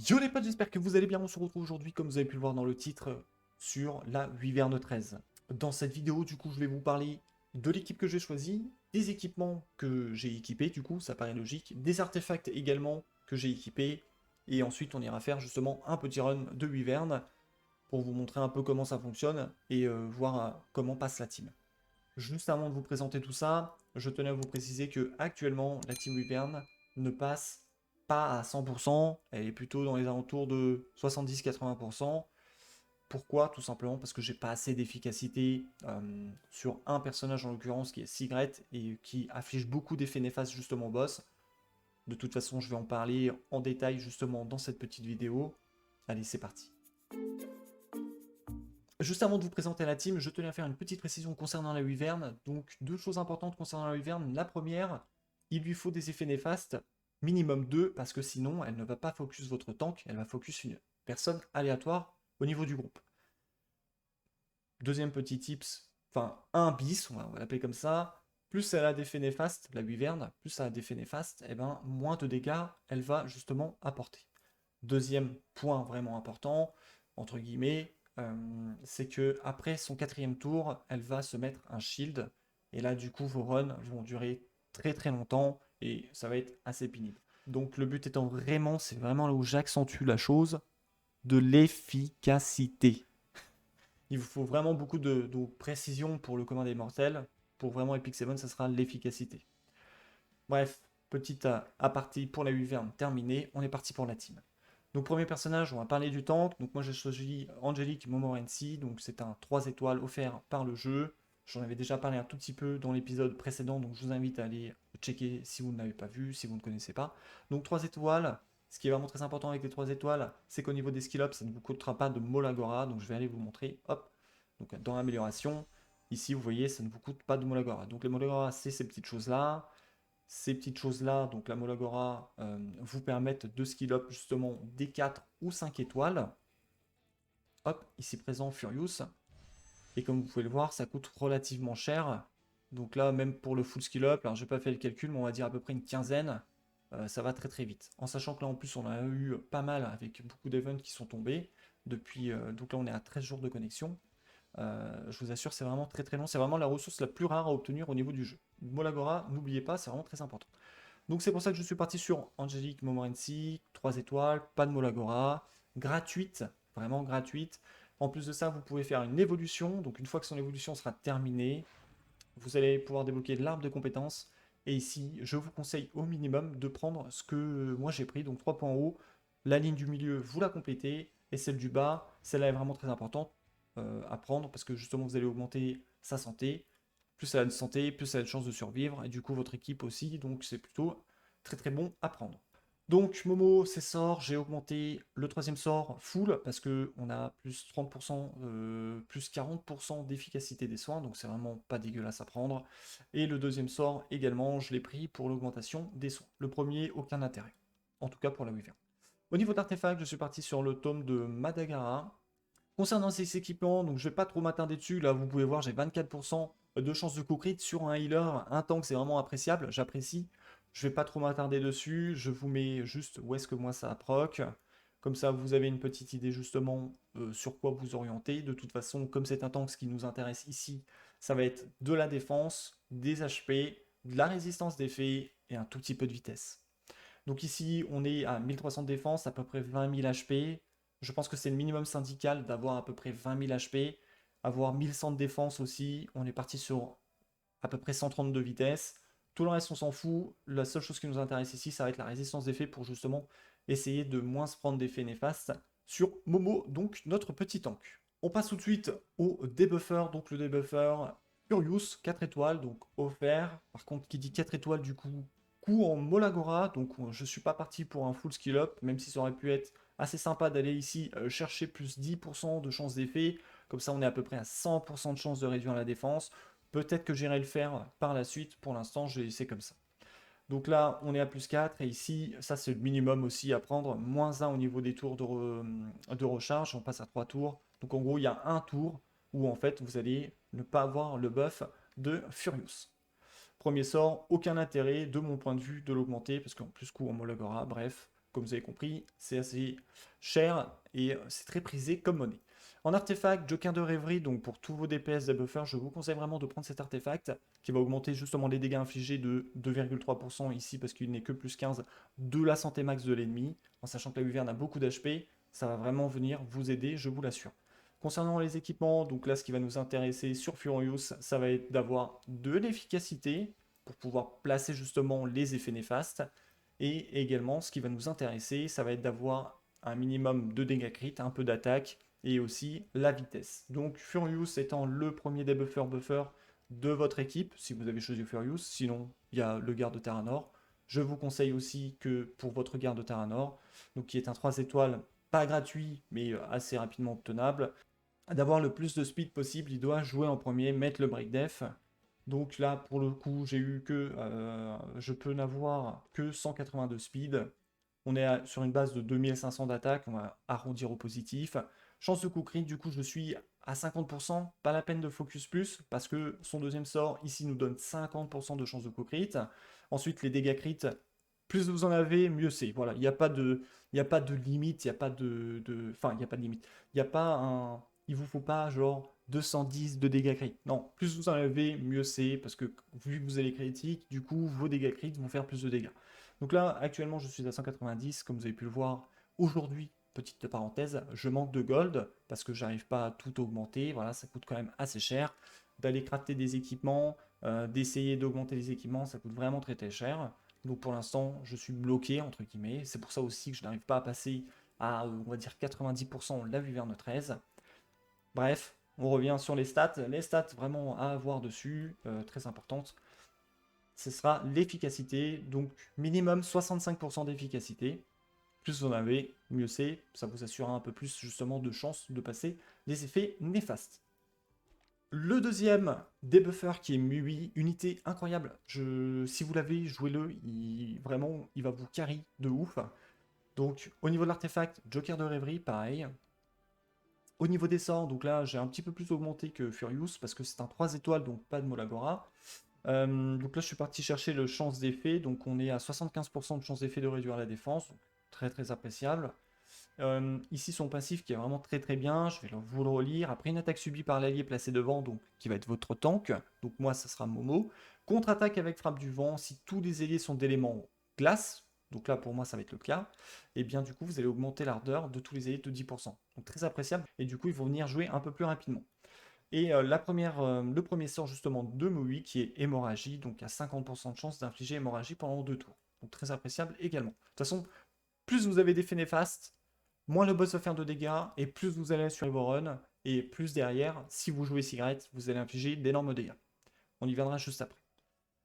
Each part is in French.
Yo les potes, j'espère que vous allez bien. On se retrouve aujourd'hui, comme vous avez pu le voir dans le titre, sur la Wyvern 13. Dans cette vidéo, du coup, je vais vous parler de l'équipe que j'ai choisie, des équipements que j'ai équipés, du coup, ça paraît logique, des artefacts également que j'ai équipés, et ensuite on ira faire justement un petit run de Wyvern pour vous montrer un peu comment ça fonctionne et voir comment passe la team. Juste avant de vous présenter tout ça, je tenais à vous préciser que actuellement la team Wyvern ne passe pas à 100%, elle est plutôt dans les alentours de 70-80%. Pourquoi? Tout simplement parce que j'ai pas assez d'efficacité sur un personnage en l'occurrence qui est Sigret et qui affiche beaucoup d'effets néfastes justement au boss. De toute façon, je vais en parler en détail justement dans cette petite vidéo. Allez, c'est parti. Juste avant de vous présenter la team, je tenais à faire une petite précision concernant la Wyvern. Donc, deux choses importantes concernant la Wyvern. La première, il lui faut des effets néfastes, minimum 2, parce que sinon, elle ne va pas focus votre tank, elle va focus une personne aléatoire au niveau du groupe. Deuxième petit tips, enfin, un bis, on va l'appeler comme ça. Plus elle a d'effets néfastes, la Wyvern, plus elle a d'effets néfastes, et ben, moins de dégâts elle va justement apporter. Deuxième point vraiment important, entre guillemets, c'est que après son quatrième tour, elle va se mettre un shield. Et là, du coup, vos runs vont durer très très longtemps et ça va être assez pénible. Donc le but étant vraiment, c'est vraiment là où j'accentue la chose, de l'efficacité. Il vous faut vraiment beaucoup de précision pour le commun des mortels. Pour vraiment Epic 7, ça sera l'efficacité. Bref, petite aparté pour la Wyvern terminée, on est parti pour la team. Donc premier personnage, on va parler du tank. Donc moi j'ai choisi Angelique Momorency, donc c'est un 3 étoiles offert par le jeu. J'en avais déjà parlé un tout petit peu dans l'épisode précédent, donc je vous invite à aller checker si vous ne l'avez pas vu, si vous ne connaissez pas. Donc 3 étoiles, ce qui est vraiment très important avec les 3 étoiles, c'est qu'au niveau des skill ups, ça ne vous coûtera pas de Molagora, donc je vais aller vous montrer, hop, donc dans l'amélioration, ici vous voyez, ça ne vous coûte pas de Molagora. Donc les Molagora, c'est ces petites choses-là. Ces petites choses-là, donc la Molagora, vous permettent de skill up justement des 4 ou 5 étoiles. Hop, ici présent Furious. Et comme vous pouvez le voir, ça coûte relativement cher. Donc là, même pour le full skill up, alors j'ai pas fait le calcul, mais on va dire à peu près une quinzaine. Ça va très très vite. En sachant que là en plus on a eu pas mal avec beaucoup d'events qui sont tombés. Depuis, donc là on est à 13 jours de connexion. Je vous assure, c'est vraiment très très long. C'est vraiment la ressource la plus rare à obtenir au niveau du jeu. Molagora, n'oubliez pas, c'est vraiment très important. Donc c'est pour ça que je suis parti sur Angelique Momorency, 3 étoiles, pas de Molagora, gratuite, vraiment gratuite. En plus de ça, vous pouvez faire une évolution. Donc une fois que son évolution sera terminée, vous allez pouvoir débloquer de l'arbre de compétences. Et ici, je vous conseille au minimum de prendre ce que moi j'ai pris, donc 3 points en haut. La ligne du milieu, vous la complétez. Et celle du bas, celle-là est vraiment très importante à prendre parce que justement, vous allez augmenter sa santé. Plus elle a de santé, plus elle a de chances de survivre. Et du coup, votre équipe aussi. Donc c'est plutôt très très bon à prendre. Donc Momo, ses sorts, j'ai augmenté le troisième sort full parce que on a plus 30%, plus 40% d'efficacité des soins, donc c'est vraiment pas dégueulasse à prendre. Et le deuxième sort également, je l'ai pris pour l'augmentation des soins. Le premier, aucun intérêt. En tout cas pour la Wyvern. Au niveau d'artefacts, je suis parti sur le tome de Madagara. Concernant ces équipements, donc je vais pas trop m'attarder dessus. Là, vous pouvez voir, j'ai 24% de chance de coup crit sur un healer. Un tank, c'est vraiment appréciable. J'apprécie. Je vais pas trop m'attarder dessus. Je vous mets juste où est-ce que moi ça proc. Comme ça, vous avez une petite idée justement sur quoi vous orienter. De toute façon, comme c'est un tank, ce qui nous intéresse ici, ça va être de la défense, des HP, de la résistance d'effet et un tout petit peu de vitesse. Donc ici, on est à 1300 de défense, à peu près 20 000 HP. Je pense que c'est le minimum syndical d'avoir à peu près 20 000 HP. Avoir 1100 de défense aussi. On est parti sur à peu près 130 de vitesse. Tout le reste, on s'en fout. La seule chose qui nous intéresse ici, ça va être la résistance d'effet pour justement essayer de moins se prendre d'effets néfastes sur Momo, donc notre petit tank. On passe tout de suite au debuffer. Donc le debuffer Furious, 4 étoiles, donc offert. Par contre, qui dit 4 étoiles, du coup en Molagora. Donc je ne suis pas parti pour un full skill up, même si ça aurait pu être assez sympa d'aller ici chercher plus 10% de chance d'effet. Comme ça, on est à peu près à 100% de chance de réduire la défense. Peut-être que j'irai le faire par la suite. Pour l'instant, je vais laisser comme ça. Donc là, on est à plus 4. Et ici, ça c'est le minimum aussi à prendre. Moins 1 au niveau des tours de recharge. On passe à 3 tours. Donc en gros, il y a un tour où en fait, vous allez ne pas avoir le buff de Furious. Premier sort, aucun intérêt de mon point de vue de l'augmenter. Parce qu'en plus, coup, on homologera. Bref, comme vous avez compris, c'est assez cher et c'est très prisé comme monnaie. En artefact, Joker de rêverie, donc pour tous vos DPS debuffers, je vous conseille vraiment de prendre cet artefact qui va augmenter justement les dégâts infligés de 2,3% ici parce qu'il n'est que plus 15 de la santé max de l'ennemi, en sachant que la Wyvern a beaucoup d'HP, ça va vraiment venir vous aider, je vous l'assure. Concernant les équipements, donc là ce qui va nous intéresser sur Furious, ça va être d'avoir de l'efficacité pour pouvoir placer justement les effets néfastes. Et également ce qui va nous intéresser, ça va être d'avoir un minimum de dégâts crit, un peu d'attaque et aussi la vitesse. Donc Furious étant le premier debuffer-buffer de votre équipe, si vous avez choisi Furious, sinon il y a le garde de Terranor. Je vous conseille aussi que pour votre garde de Terranor, donc qui est un 3 étoiles, pas gratuit mais assez rapidement obtenable, d'avoir le plus de speed possible, il doit jouer en premier, mettre le break def. Donc là, pour le coup, j'ai eu que je peux n'avoir que 182 speed. On est sur une base de 2500 d'attaque, on va arrondir au positif. Chance de coup crit, du coup, je suis à 50%, pas la peine de focus plus, parce que son deuxième sort, ici, nous donne 50% de chance de coup crit. Ensuite, les dégâts crit, plus vous en avez, mieux c'est. Voilà, il n'y a pas de, il y a pas de limite, il n'y a pas enfin, il n'y a pas de limite. Il n'y a pas un, il vous faut pas genre 210 de dégâts crit. Non, plus vous en avez, mieux c'est, parce que vu que vous avez critique, du coup, vos dégâts crit vont faire plus de dégâts. Donc là, actuellement, je suis à 190, comme vous avez pu le voir. Aujourd'hui, petite parenthèse, je manque de gold, parce que j'arrive pas à tout augmenter. Voilà, ça coûte quand même assez cher. D'aller crafter des équipements, d'essayer d'augmenter les équipements, ça coûte vraiment très très cher. Donc pour l'instant, je suis bloqué, entre guillemets. C'est pour ça aussi que je n'arrive pas à passer à, on va dire, 90% la Wyvern 13. Bref, on revient sur les stats. Les stats vraiment à avoir dessus, très importantes. Ce sera l'efficacité, donc minimum 65% d'efficacité. Plus vous en avez, mieux c'est. Ça vous assurera un peu plus justement de chances de passer des effets néfastes. Le deuxième debuffer qui est Mui, unité incroyable. Si vous l'avez, jouez-le. Vraiment, il va vous carry de ouf. Donc, au niveau de l'artefact, Joker de rêverie, pareil. Au niveau des sorts, donc là, j'ai un petit peu plus augmenté que Furious parce que c'est un 3 étoiles, donc pas de Molagora. Donc là, je suis parti chercher le chance d'effet. Donc, on est à 75% de chance d'effet de réduire la défense. Donc, très très appréciable. Ici, son passif qui est vraiment très très bien. Je vais vous le relire. Après une attaque subie par l'allié placé devant, donc qui va être votre tank. Donc, moi, ça sera Momo. Contre-attaque avec frappe du vent. Si tous les alliés sont d'éléments glace, donc là, pour moi, ça va être le cas. Et bien, du coup, vous allez augmenter l'ardeur de tous les alliés de 10%. Donc, très appréciable. Et du coup, ils vont venir jouer un peu plus rapidement. Et le premier sort justement de Moui qui est hémorragie, donc à 50% de chance d'infliger hémorragie pendant 2 tours. Donc très appréciable également. De toute façon, plus vous avez d'effets néfastes, moins le boss va faire de dégâts, et plus vous allez sur Evoron, et plus derrière, si vous jouez cigarette, vous allez infliger d'énormes dégâts. On y viendra juste après.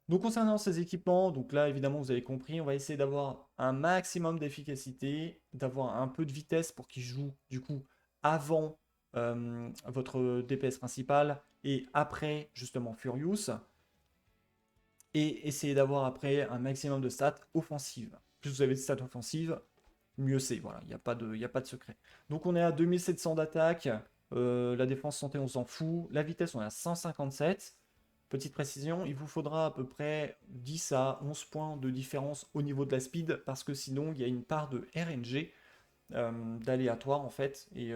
Donc concernant ces équipements, donc là évidemment vous avez compris, on va essayer d'avoir un maximum d'efficacité, d'avoir un peu de vitesse pour qu'il joue du coup avant votre DPS principal et après justement Furious, et essayer d'avoir après un maximum de stats offensives. Plus vous avez de stats offensives, mieux c'est, voilà, il n'y a pas de secret. Donc on est à 2700 d'attaque, la défense santé on s'en fout, la vitesse on est à 157. Petite précision, il vous faudra à peu près 10 à 11 points de différence au niveau de la speed, parce que sinon il y a une part de RNG d'aléatoire en fait, et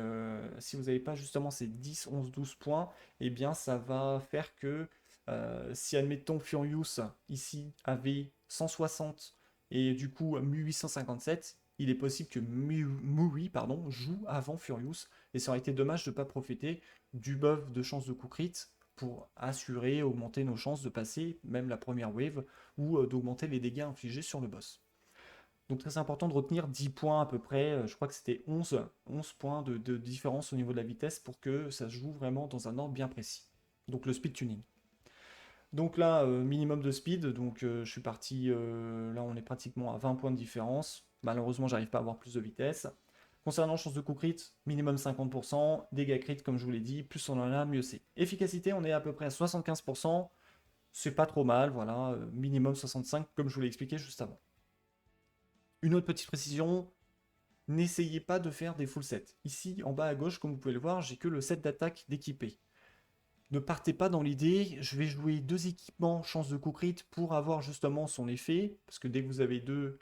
si vous n'avez pas justement ces 10, 11, 12 points, et eh bien ça va faire que si admettons Furious ici avait 160 et du coup Mu 857, il est possible que Mui pardon, joue avant Furious, et ça aurait été dommage de ne pas profiter du buff de chance de coup crit pour assurer, augmenter nos chances de passer même la première wave, ou d'augmenter les dégâts infligés sur le boss. Donc très important de retenir 10 points à peu près, je crois que c'était 11 points de différence au niveau de la vitesse pour que ça se joue vraiment dans un ordre bien précis. Donc le speed tuning. Donc là, minimum de speed, donc je suis parti, là on est pratiquement à 20 points de différence. Malheureusement, j'arrive pas à avoir plus de vitesse. Concernant chance de coup crit, minimum 50%, dégâts crit comme je vous l'ai dit, plus on en a, mieux c'est. Efficacité, on est à peu près à 75%, c'est pas trop mal, voilà, minimum 65 comme je vous l'ai expliqué juste avant. Une autre petite précision, n'essayez pas de faire des full sets. Ici, en bas à gauche, comme vous pouvez le voir, j'ai que le set d'attaque d'équipé. Ne partez pas dans l'idée, je vais jouer 2 équipements chance de coup crit pour avoir justement son effet, parce que dès que vous avez 2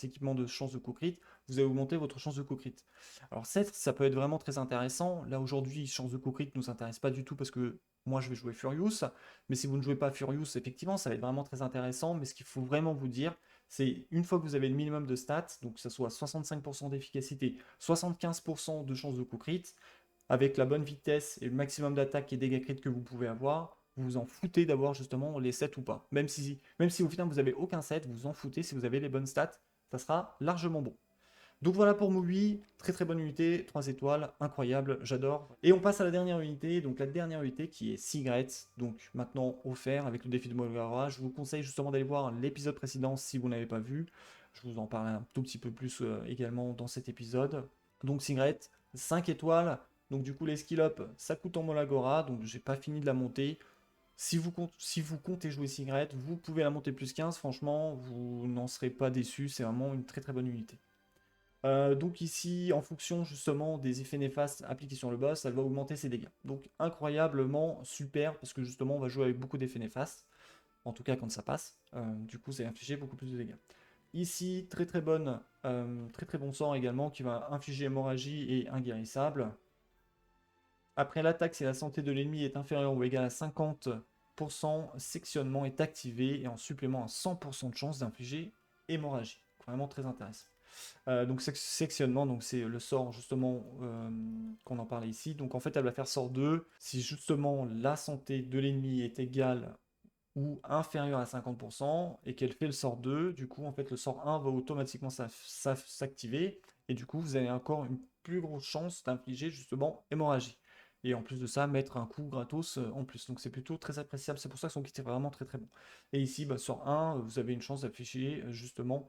équipements de chance de coup crit, vous allez augmenter votre chance de coup crit. Alors certes, ça peut être vraiment très intéressant. Là aujourd'hui, chance de coup crit ne nous intéresse pas du tout parce que moi je vais jouer Furious, mais si vous ne jouez pas Furious, effectivement, ça va être vraiment très intéressant. Mais ce qu'il faut vraiment vous dire, c'est une fois que vous avez le minimum de stats, donc que ce soit 65% d'efficacité, 75% de chance de coup crit, avec la bonne vitesse et le maximum d'attaque et dégâts crit que vous pouvez avoir, vous vous en foutez d'avoir justement les 7 ou pas. Même si au final vous avez aucun set, vous vous en foutez si vous avez les bonnes stats, ça sera largement bon. Donc voilà pour Moui, très très bonne unité, 3 étoiles, incroyable, j'adore. Et on passe à la dernière unité, donc la dernière unité qui est Sigret, donc maintenant offert avec le défi de Molgara. Je vous conseille justement d'aller voir l'épisode précédent si vous n'avez pas vu. Je vous en parle un tout petit peu plus également dans cet épisode. Donc Sigret, 5 étoiles, donc du coup les skill up, ça coûte en Molagora, donc j'ai pas fini de la monter. Si vous comptez jouer Sigret, vous pouvez la monter plus 15, franchement, vous n'en serez pas déçu, c'est vraiment une très très bonne unité. Donc ici, en fonction justement des effets néfastes appliqués sur le boss, elle va augmenter ses dégâts. Donc incroyablement super, parce que justement on va jouer avec beaucoup d'effets néfastes, en tout cas quand ça passe. Du coup, c'est infliger beaucoup plus de dégâts. Ici, très très bonne, très très bon sort également, qui va infliger hémorragie et inguérissable. Après l'attaque, si la santé de l'ennemi est inférieure ou égale à 50%, sectionnement est activé et en supplément à 100% de chance d'infliger hémorragie. Vraiment très intéressant. Donc sectionnement, donc c'est le sort justement qu'on en parlait ici. Donc en fait elle va faire sort 2 si justement la santé de l'ennemi est égale ou inférieure à 50% et qu'elle fait le sort 2, du coup en fait le sort 1 va automatiquement s'activer et du coup vous avez encore une plus grosse chance d'infliger justement hémorragie. Et en plus de ça, mettre un coup gratos en plus. Donc c'est plutôt très appréciable. C'est pour ça que son kit est vraiment très très bon. Et ici, bah, sort 1, vous avez une chance d'afficher justement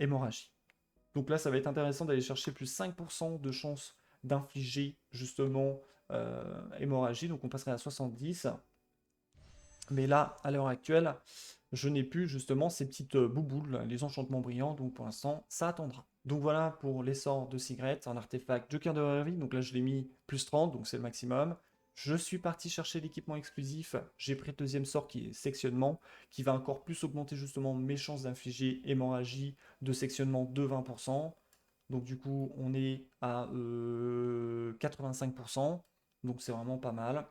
hémorragie. Donc là, ça va être intéressant d'aller chercher plus 5% de chance d'infliger justement hémorragie. Donc on passerait à 70. Mais là, à l'heure actuelle, je n'ai plus justement ces petites bouboules, les enchantements brillants. Donc pour l'instant, ça attendra. Donc voilà pour les sorts de Sigret en artefact Joker de Rêverie. Donc là, je l'ai mis plus 30, donc c'est le maximum. Je suis parti chercher l'équipement exclusif. J'ai pris le deuxième sort qui est sectionnement, qui va encore plus augmenter justement mes chances d'infliger hémorragie de sectionnement de 20%. Donc du coup, on est à 85%. Donc c'est vraiment pas mal.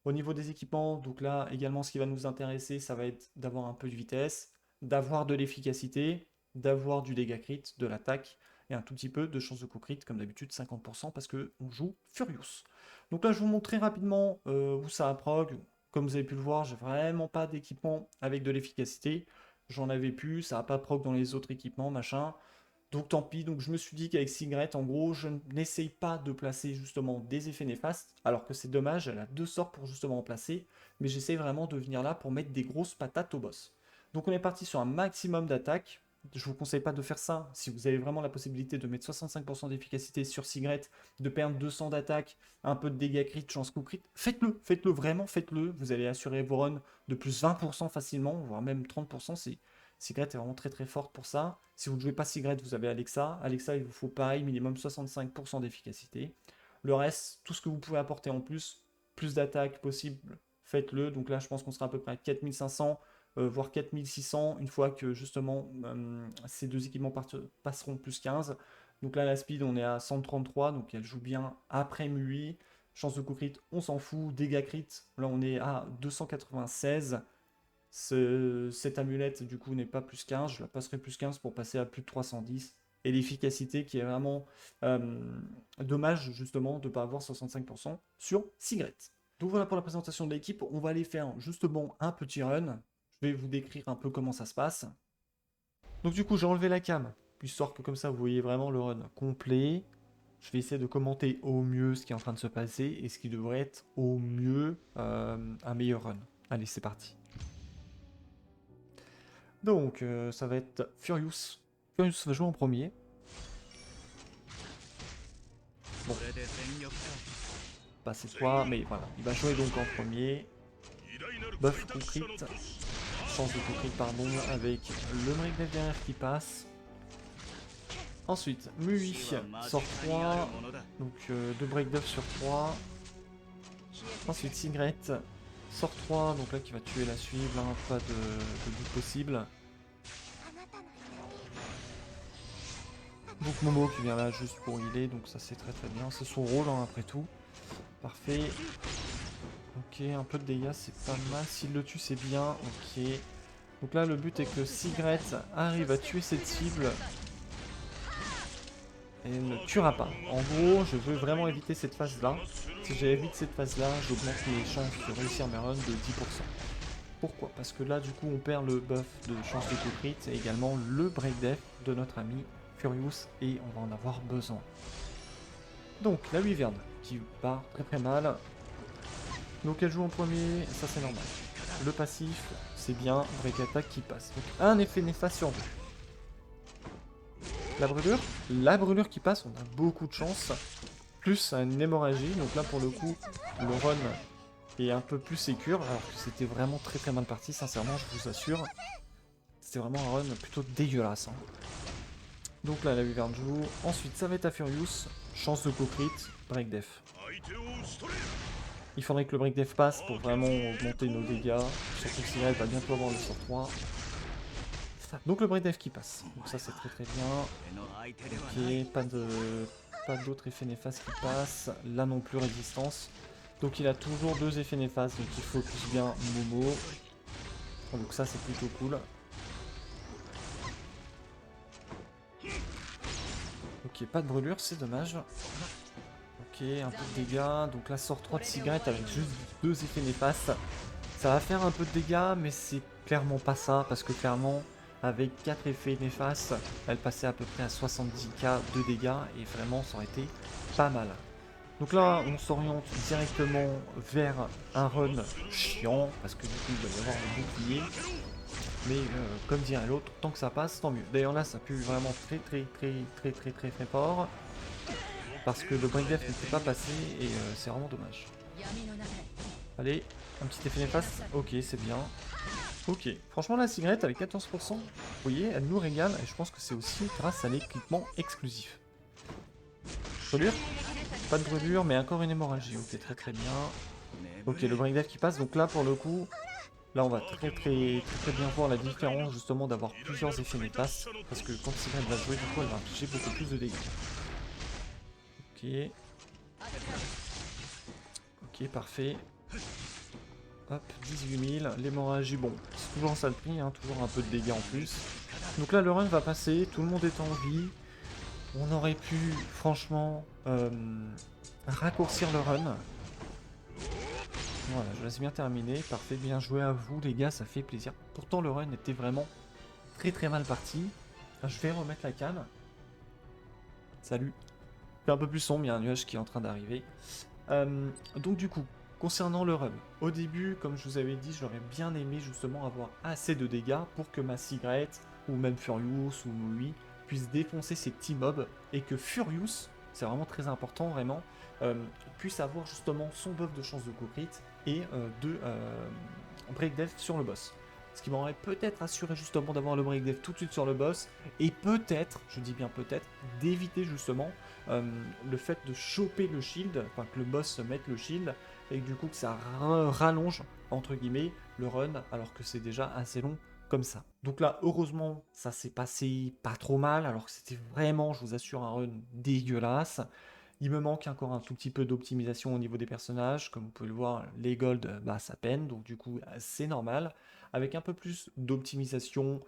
Au niveau des équipements, donc là également ce qui va nous intéresser, ça va être d'avoir un peu de vitesse, d'avoir de l'efficacité, d'avoir du dégât crit, de l'attaque, et un tout petit peu de chance de coup crit, comme d'habitude 50% parce qu'on joue Furious. Donc là je vous montre très rapidement où ça a prog. Comme vous avez pu le voir, j'ai vraiment pas d'équipement avec de l'efficacité. J'en avais plus, ça n'a pas prog dans les autres équipements, machin. Donc tant pis, donc je me suis dit qu'avec Sigret, en gros, je n'essaye pas de placer justement des effets néfastes, alors que c'est dommage, elle a 2 sorts pour justement en placer, mais j'essaye vraiment de venir là pour mettre des grosses patates au boss. Donc on est parti sur un maximum d'attaque. Je vous conseille pas de faire ça si vous avez vraiment la possibilité de mettre 65% d'efficacité sur Sigret, de perdre 200 d'attaque, un peu de dégâts crit, chance coup crit. Faites-le vraiment, faites-le. Vous allez assurer vos runs de plus 20% facilement, voire même 30%, Sigret est vraiment très très forte pour ça. Si vous ne jouez pas Sigret, vous avez Alexa. Alexa, il vous faut pareil, minimum 65% d'efficacité. Le reste, tout ce que vous pouvez apporter en plus d'attaque possible, faites-le. Donc là, je pense qu'on sera à peu près à 4500, voire 4600, une fois que justement ces deux équipements passeront plus 15. Donc là, la speed, on est à 133, donc elle joue bien après MUI. Chance de coup crit, on s'en fout. Dégâts crit, là on est à 296. Cette amulette, du coup, n'est pas plus 15. Je la passerai plus 15 pour passer à plus de 310. Et l'efficacité qui est vraiment dommage, justement, de ne pas avoir 65% sur Sigret. Donc voilà pour la présentation de l'équipe. On va aller faire justement un petit run. Je vais vous décrire un peu comment ça se passe. Donc du coup, j'ai enlevé la cam, histoire que comme ça, vous voyez vraiment le run complet. Je vais essayer de commenter au mieux ce qui est en train de se passer et ce qui devrait être au mieux un meilleur run. Allez, c'est parti. Donc, ça va être Furious. Furious va jouer en premier. Bon. Pas cette fois, mais voilà. Il va jouer donc en premier. Buff coup crit. Chance de coup crit, pardon, avec le breakdev derrière qui passe. Ensuite, Mui sort 3. Donc, 2 breakdev sur 3. Ensuite, Cigarette sort 3, donc là qui va tuer la suivre, hein, pas de doute possible. Donc Momo qui vient là juste pour healer, donc ça c'est très très bien, c'est son rôle hein, après tout. Parfait. Ok, un peu de dégâts c'est pas mal, s'il le tue c'est bien, ok. Donc là le but est que Cigarette arrive à tuer cette cible et ne tuera pas. En gros, je veux vraiment éviter cette phase là. Si j'évite cette phase là, j'augmente mes chances de réussir mes runs de 10%. Pourquoi? Parce que là du coup on perd le buff de chance de coup crit et également le break death de notre ami Furious et on va en avoir besoin. Donc la Wyvern qui part très très mal. Donc elle joue en premier, ça c'est normal. Le passif, c'est bien, break attack qui passe. Donc un effet néfaste sur deux. La brûlure qui passe, on a beaucoup de chance. Plus une hémorragie, donc là pour le coup, le run est un peu plus sécure, alors que c'était vraiment très très mal parti, sincèrement, je vous assure. C'était vraiment un run plutôt dégueulasse. Hein. Donc là, la Wyvern joue. Ensuite, ça va être à Furious. Chance de co-crit, break def. Il faudrait que le break def passe pour vraiment augmenter nos dégâts. Surtout que Cigarette va bientôt avoir le sort 3. Donc le break def qui passe. Donc ça c'est très très bien. Ok, pas d'autres effets néfastes qui passent. Là non plus résistance. Donc il a toujours deux effets néfastes. Donc il focus bien Momo. Donc ça c'est plutôt cool. Ok, pas de brûlure, c'est dommage. Ok, un peu de dégâts. Donc là sort 3 de Cigarette avec juste deux effets néfastes. Ça va faire un peu de dégâts, mais c'est clairement pas ça. Parce que clairement, avec 4 effets néfastes, elle passait à peu près à 70k de dégâts. Et vraiment, ça aurait été pas mal. Donc là, on s'oriente directement vers un run chiant. Parce que du coup, il va y avoir le bouclier. Mais comme dirait l'autre, tant que ça passe, tant mieux. D'ailleurs là, ça pue vraiment très fort. Parce que le break def n'était pas passé et c'est vraiment dommage. Allez, un petit effet néfaste. Ok, c'est bien. Ok, franchement la cigarette avec 14%, vous voyez, elle nous régale et je pense que c'est aussi grâce à l'équipement exclusif. Brûlure? Pas de brûlure, mais encore une hémorragie. Ok, très très bien. Ok, le break def qui passe, donc là pour le coup, là on va très bien voir la différence justement d'avoir plusieurs effets néfastes. Parce que quand cigarette va jouer, du coup elle va infliger beaucoup plus de dégâts. Ok. Ok, parfait. Hop, 18 000, l'hémorragie, bon, c'est toujours un sale prix, hein, toujours un peu de dégâts en plus. Donc là, le run va passer, tout le monde est en vie. On aurait pu, franchement, raccourcir le run. Voilà, je laisse bien terminer. Parfait, bien joué à vous, les gars, ça fait plaisir. Pourtant, le run était vraiment très mal parti. Je vais remettre la cam. Salut. C'est un peu plus sombre, il y a un nuage qui est en train d'arriver. Donc du coup, concernant le run, au début, comme je vous avais dit, j'aurais bien aimé justement avoir assez de dégâts pour que ma Cigarette, ou même Furious, ou lui, puisse défoncer ces petits mobs, et que Furious, c'est vraiment très important, vraiment, puisse avoir justement son buff de chance de co-crit, et de break def sur le boss. Ce qui m'aurait peut-être assuré justement d'avoir le break def tout de suite sur le boss, et peut-être, je dis bien peut-être, d'éviter justement le fait de choper le shield, enfin que le boss se mette le shield, et que du coup que ça rallonge, entre guillemets, le run, alors que c'est déjà assez long comme ça. Donc là, heureusement, ça s'est passé pas trop mal, alors que c'était vraiment, je vous assure, un run dégueulasse. Il me manque encore un tout petit peu d'optimisation au niveau des personnages. Comme vous pouvez le voir, les golds, bah, ça peine, donc du coup, c'est normal. Avec un peu plus d'optimisation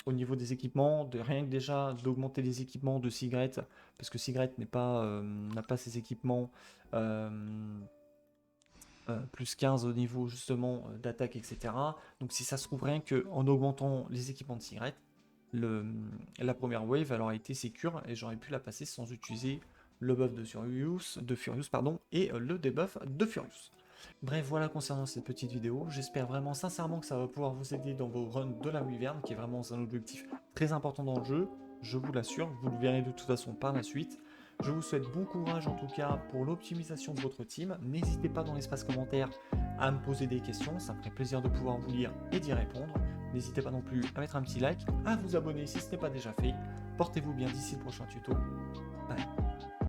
au niveau des équipements, rien que déjà d'augmenter les équipements de Cigarette, parce que Cigarette n'a pas ses équipements euh, plus 15 au niveau justement d'attaque, etc. Donc si ça se trouve, rien qu'en augmentant les équipements de Cigarette, la première wave elle aurait été sécure et j'aurais pu la passer sans utiliser le buff de Furious pardon, et le debuff de Furious. Bref, voilà concernant cette petite vidéo. J'espère vraiment sincèrement que ça va pouvoir vous aider dans vos runs de la Wyvern, qui est vraiment un objectif très important dans le jeu. Je vous l'assure, vous le verrez de toute façon par la suite. Je vous souhaite bon courage en tout cas pour l'optimisation de votre team. N'hésitez pas dans l'espace commentaire à me poser des questions, ça me ferait plaisir de pouvoir vous lire et d'y répondre. N'hésitez pas non plus à mettre un petit like, à vous abonner si ce n'est pas déjà fait. Portez-vous bien d'ici le prochain tuto. Bye.